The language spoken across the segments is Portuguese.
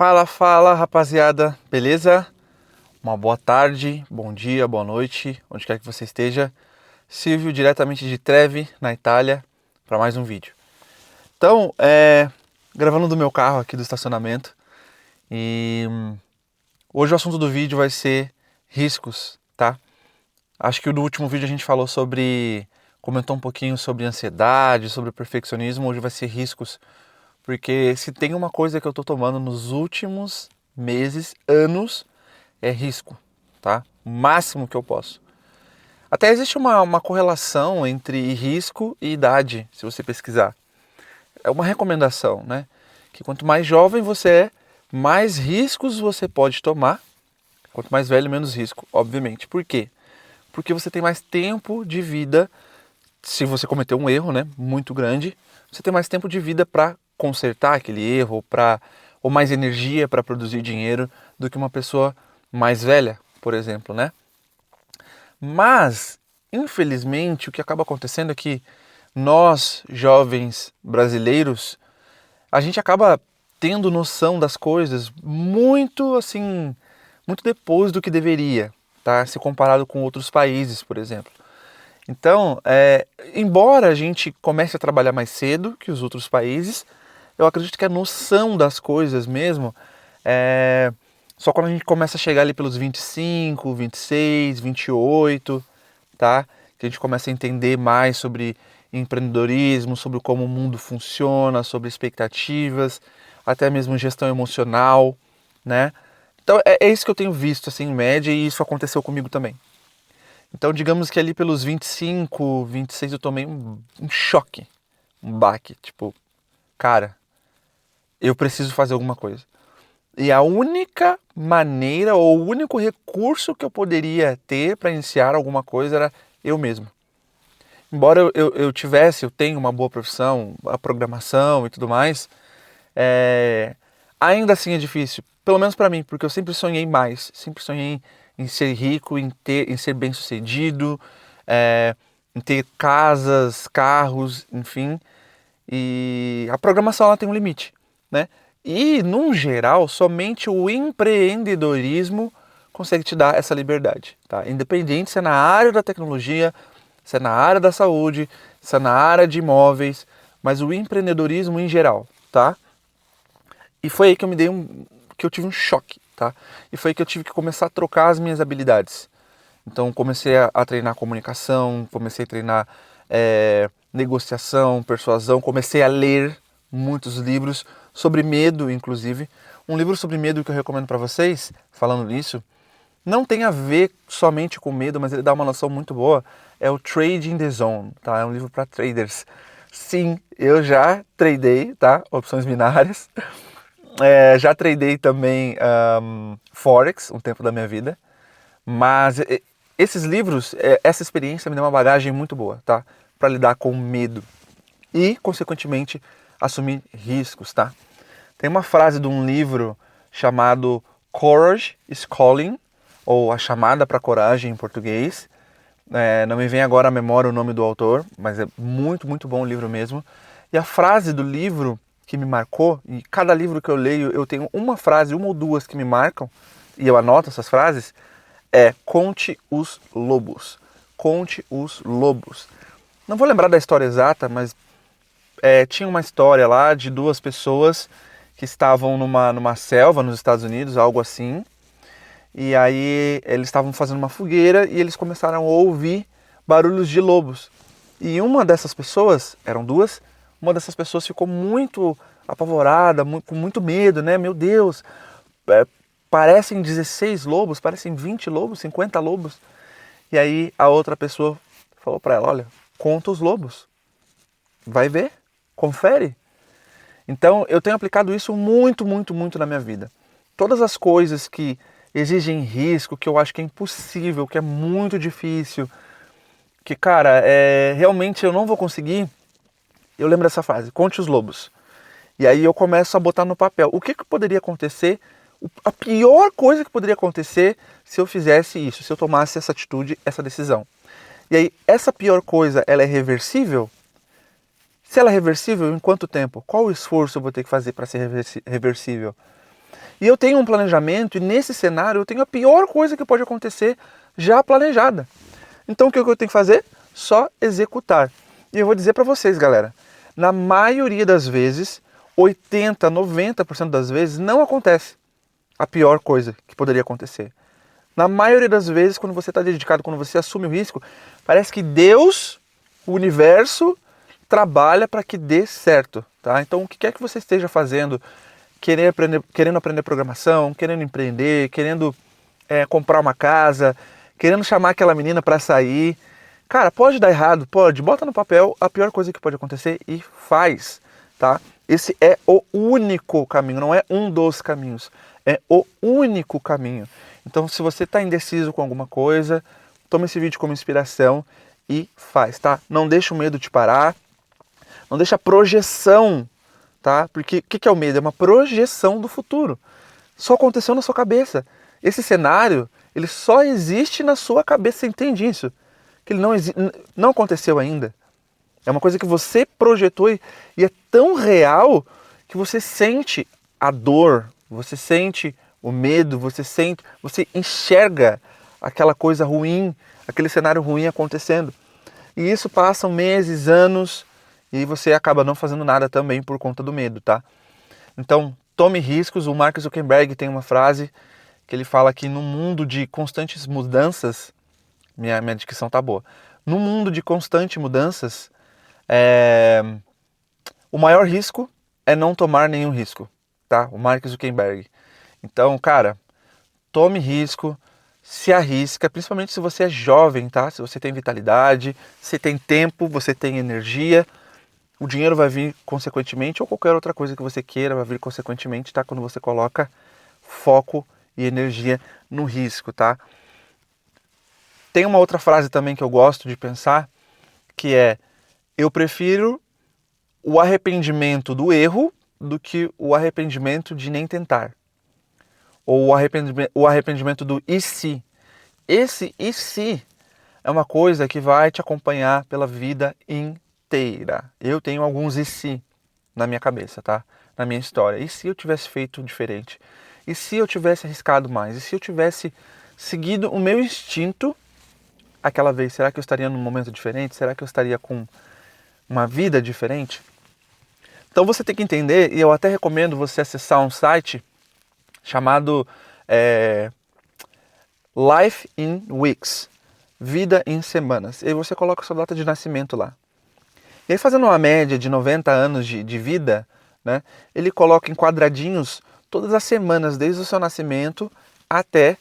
Fala, fala, rapaziada, beleza? Uma boa tarde, bom dia, boa noite, onde quer que você esteja. Silvio, diretamente de Trevi, na Itália, para mais um vídeo. Então, gravando do meu carro aqui do estacionamento, e hoje o assunto do vídeo vai ser riscos, tá? Acho que no último vídeo a gente comentou um pouquinho sobre ansiedade, sobre perfeccionismo, hoje vai ser riscos. Porque se tem uma coisa que eu tô tomando nos últimos meses, anos, é risco, tá? O máximo que eu posso. Até existe uma correlação entre risco e idade, se você pesquisar. É uma recomendação, né? Que quanto mais jovem você é, mais riscos você pode tomar. Quanto mais velho, menos risco, obviamente. Por quê? Porque você tem mais tempo de vida. Se você cometeu um erro, né, muito grande, você tem mais tempo de vida para consertar aquele erro, ou mais energia para produzir dinheiro do que uma pessoa mais velha, por exemplo, né? Mas, infelizmente, o que acaba acontecendo é que nós, jovens brasileiros, a gente acaba tendo noção das coisas muito assim, muito depois do que deveria, tá? Se comparado com outros países, por exemplo. Então, embora a gente comece a trabalhar mais cedo que os outros países, eu acredito que a noção das coisas mesmo só quando a gente começa a chegar ali pelos 25, 26, 28, tá? Que a gente começa a entender mais sobre empreendedorismo, sobre como o mundo funciona, sobre expectativas, até mesmo gestão emocional, né? Então é isso que eu tenho visto assim em média e isso aconteceu comigo também. Então, digamos que ali pelos 25, 26 eu tomei um choque, um baque. Tipo, cara, eu preciso fazer alguma coisa. E a única maneira ou o único recurso que eu poderia ter para iniciar alguma coisa era eu mesmo. Embora eu tenho uma boa profissão, a programação e tudo mais, ainda assim é difícil. Pelo menos para mim, porque eu sempre sonhei mais. Sempre sonhei em ser rico, em ser bem-sucedido, em ter casas, carros, enfim. E a programação ela tem um limite, né? E, num geral, somente o empreendedorismo consegue te dar essa liberdade, tá? Independente se é na área da tecnologia, se é na área da saúde, se é na área de imóveis, mas o empreendedorismo em geral, tá? E foi aí que que eu tive um choque, tá? E foi aí que eu tive que começar a trocar as minhas habilidades. Então comecei a treinar comunicação, comecei a treinar negociação, persuasão, comecei a ler muitos livros sobre medo, inclusive. Um livro sobre medo que eu recomendo para vocês, falando nisso, não tem a ver somente com medo, mas ele dá uma noção muito boa. É o Trading the Zone, tá? É um livro para traders. Sim, eu já tradei, tá? Opções binárias. Já tradei também Forex, um tempo da minha vida. Mas esses livros, essa experiência me deu uma bagagem muito boa, tá? Para lidar com medo e, consequentemente, assumir riscos, tá? Tem uma frase de um livro chamado Courage is Calling, ou A Chamada para a Coragem em português. Não me vem agora à memória o nome do autor, mas é muito, muito bom o livro mesmo. E a frase do livro que me marcou, e cada livro que eu leio eu tenho uma frase, uma ou duas que me marcam, e eu anoto essas frases, Conte os Lobos. Conte os Lobos. Não vou lembrar da história exata, mas tinha uma história lá de duas pessoas que estavam numa selva nos Estados Unidos, algo assim. E aí eles estavam fazendo uma fogueira e eles começaram a ouvir barulhos de lobos. E uma dessas pessoas, eram duas, uma dessas pessoas ficou muito apavorada, com muito medo, né? Meu Deus, parecem 16 lobos, parecem 20 lobos, 50 lobos. E aí a outra pessoa falou para ela, olha, conta os lobos, vai ver, confere. Então eu tenho aplicado isso muito, muito, muito na minha vida. Todas as coisas que exigem risco, que eu acho que é impossível, que é muito difícil, que, cara, realmente eu não vou conseguir, eu lembro dessa frase, conte os lobos. E aí eu começo a botar no papel. O que poderia acontecer? A pior coisa que poderia acontecer se eu fizesse isso, se eu tomasse essa atitude, essa decisão. E aí, essa pior coisa, ela é reversível? Se ela é reversível, em quanto tempo? Qual o esforço eu vou ter que fazer para ser reversível? E eu tenho um planejamento, e nesse cenário eu tenho a pior coisa que pode acontecer já planejada. Então o que eu tenho que fazer? Só executar. E eu vou dizer para vocês, galera, na maioria das vezes, 80, 90% das vezes, não acontece a pior coisa que poderia acontecer. Na maioria das vezes, quando você está dedicado, quando você assume o risco, parece que Deus, o universo, trabalha para que dê certo. Tá? Então, o que quer que você esteja fazendo, querendo aprender programação, querendo empreender, querendo comprar uma casa, querendo chamar aquela menina para sair, cara, pode dar errado, pode, bota no papel a pior coisa que pode acontecer e faz, tá? Esse é o único caminho, não é um dos caminhos, é o único caminho. Então, se você está indeciso com alguma coisa, toma esse vídeo como inspiração e faz, tá? Não deixa o medo te parar, não deixa a projeção, tá? Porque o que é o medo? É uma projeção do futuro. Só aconteceu na sua cabeça. Esse cenário, ele só existe na sua cabeça, você entende isso? Que ele não aconteceu ainda. É uma coisa que você projetou e é tão real que você sente a dor, você sente o medo, você enxerga aquela coisa ruim, aquele cenário ruim acontecendo. E isso passam meses, anos, e você acaba não fazendo nada também por conta do medo, tá? Então, tome riscos. O Mark Zuckerberg tem uma frase que ele fala que no mundo de constantes mudanças, minha dicção tá boa, no mundo de constantes mudanças, o maior risco é não tomar nenhum risco, tá? O Mark Zuckerberg. Então, cara, tome risco, se arrisca, principalmente se você é jovem, tá? Se você tem vitalidade, se tem tempo, você tem energia, o dinheiro vai vir consequentemente, ou qualquer outra coisa que você queira vai vir consequentemente, tá? Quando você coloca foco e energia no risco, tá? Tem uma outra frase também que eu gosto de pensar, que é: eu prefiro o arrependimento do erro do que o arrependimento de nem tentar. Ou o arrependimento do e se. Esse e se é uma coisa que vai te acompanhar pela vida inteira. Eu tenho alguns e se na minha cabeça, tá? Na minha história. E se eu tivesse feito diferente? E se eu tivesse arriscado mais? E se eu tivesse seguido o meu instinto aquela vez? Será que eu estaria num momento diferente? Será que eu estaria com uma vida diferente? Então você tem que entender, e eu até recomendo você acessar um site chamado Life in Weeks, Vida em Semanas. E aí você coloca a sua data de nascimento lá. E aí, fazendo uma média de 90 anos de vida, né, ele coloca em quadradinhos todas as semanas, desde o seu nascimento até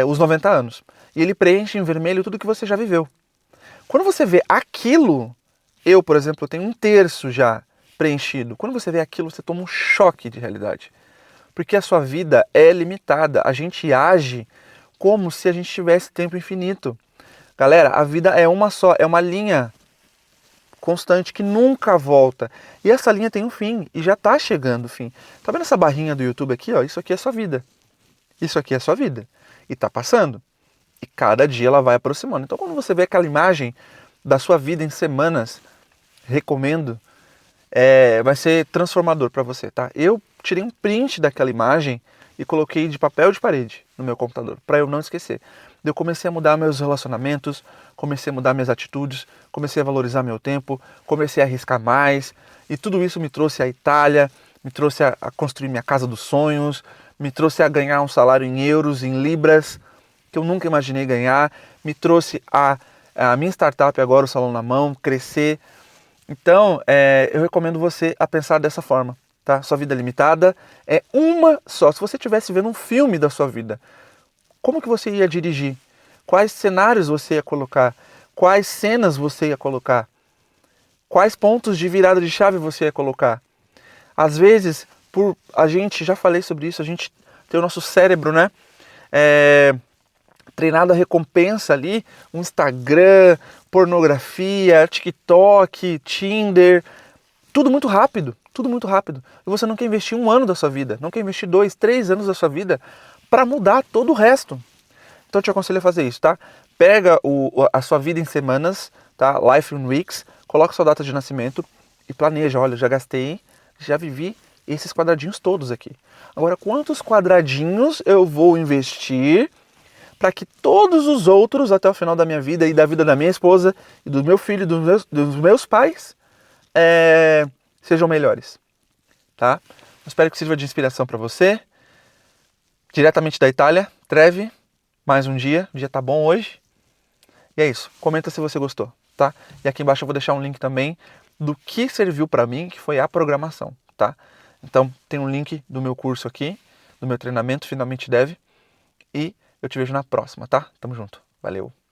os 90 anos. E ele preenche em vermelho tudo que você já viveu. Quando você vê aquilo, eu, por exemplo, tenho 1/3 já preenchido. Quando você vê aquilo, você toma um choque de realidade. Porque a sua vida é limitada. A gente age como se a gente tivesse tempo infinito. Galera, a vida é uma só, é uma linha constante que nunca volta. E essa linha tem um fim, e já está chegando o fim. Tá vendo essa barrinha do YouTube aqui? Ó? Isso aqui é sua vida. Isso aqui é sua vida. E tá passando. E cada dia ela vai aproximando. Então quando você vê aquela imagem da sua vida em semanas, recomendo, vai ser transformador para você, tá? Eu tirei um print daquela imagem e coloquei de papel de parede no meu computador, para eu não esquecer. Eu comecei a mudar meus relacionamentos, comecei a mudar minhas atitudes, comecei a valorizar meu tempo, comecei a arriscar mais, e tudo isso me trouxe à Itália, me trouxe a construir minha casa dos sonhos, me trouxe a ganhar um salário em euros, em libras, que eu nunca imaginei ganhar, me trouxe a minha startup agora, o Salão na Mão, crescer. Então, eu recomendo você a pensar dessa forma, tá? Sua vida limitada é uma só. Se você estivesse vendo um filme da sua vida, como que você ia dirigir? Quais cenários você ia colocar? Quais cenas você ia colocar? Quais pontos de virada de chave você ia colocar? Às vezes, a gente, já falei sobre isso, a gente tem o nosso cérebro, né? Treinado a recompensa ali, um Instagram, pornografia, TikTok, Tinder, tudo muito rápido, tudo muito rápido. E você não quer investir 1 ano da sua vida, não quer investir 2, 3 anos da sua vida para mudar todo o resto. Então eu te aconselho a fazer isso, tá? Pega a sua vida em semanas, tá? Life in Weeks, coloca sua data de nascimento e planeja, olha, já gastei, já vivi esses quadradinhos todos aqui. Agora, quantos quadradinhos eu vou investir para que todos os outros, até o final da minha vida e da vida da minha esposa, e do meu filho, dos meus pais, sejam melhores, tá? Espero que sirva de inspiração para você. Diretamente da Itália, Trevi, mais um dia, o dia tá bom hoje. E é isso, comenta se você gostou, tá? E aqui embaixo eu vou deixar um link também do que serviu para mim, que foi a programação, tá? Então tem um link do meu curso aqui, do meu treinamento Finalmente Dev, e eu te vejo na próxima, tá? Tamo junto, valeu!